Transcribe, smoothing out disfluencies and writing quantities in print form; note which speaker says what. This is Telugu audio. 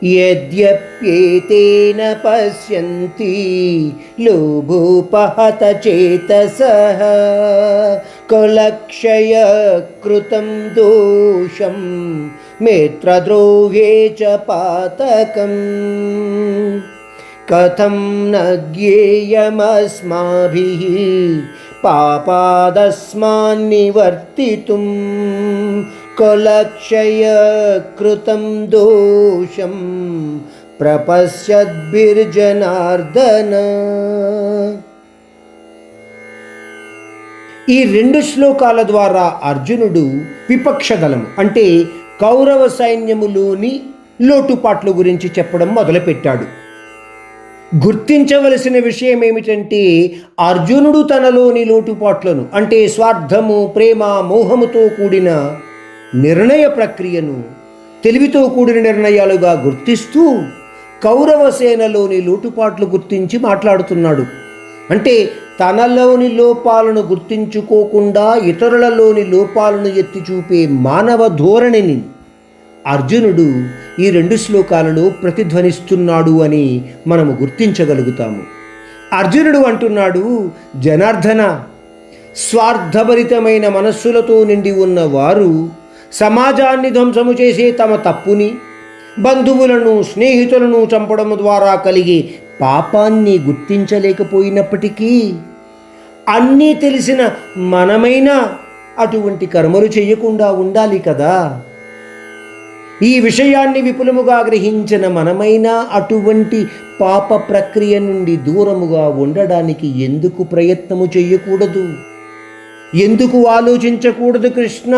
Speaker 1: యద్యప్యేతేన పశ్యంతి లోభోపహత చేతసః కులక్షయ కృతం దోషం మిత్రద్రోహే చ పాతకం కథం న జ్ఞేయమస్మాభిః పాపాదస్మాన్ నివర్తితుం కులక్షయ కృతం దోషం ప్రపశ్యద్భిర్జనార్దన. ఈ రెండు శ్లోకాల ద్వారా అర్జునుడు విపక్షదళం అంటే కౌరవ సైన్యములోని లోటుపాట్ల గురించి చెప్పడం మొదలుపెట్టాడు. గుర్తించవలసిన విషయం ఏమిటంటే అర్జునుడు తనలోని లోటుపాట్లను అంటే స్వార్థము, ప్రేమ, మోహముతో కూడిన నిర్ణయ ప్రక్రియను తెలివితో కూడిన నిర్ణయాలుగా గుర్తిస్తూ కౌరవ సేనలోని లోటుపాట్లు గుర్తించి మాట్లాడుతున్నాడు. అంటే తనలోని లోపాలను గుర్తించుకోకుండా ఇతరులలోని లోపాలను ఎత్తి చూపే మానవ ధోరణిని అర్జునుడు ఈ రెండు శ్లోకాలలో ప్రతిధ్వనిస్తున్నాడు అని మనము గుర్తించగలుగుతాము. అర్జునుడు అంటున్నాడు, జనార్దన, స్వార్థభరితమైన మనస్సులతో నిండి ఉన్న వారు సమాజాన్ని ధ్వంసము చేసే తమ తప్పుని, బంధువులను, స్నేహితులను చంపడం ద్వారా కలిగే పాపాన్ని గుర్తించలేకపోయినప్పటికీ అన్నీ తెలిసిన మనమైనా అటువంటి కర్మలు చేయకుండా ఉండాలి కదా. ఈ విషయాన్ని విపులముగా గ్రహించిన మనమైనా అటువంటి పాప ప్రక్రియ నుండి దూరముగా ఉండడానికి ఎందుకు ప్రయత్నము చేయకూడదు? ఎందుకు ఆలోచించకూడదు కృష్ణ?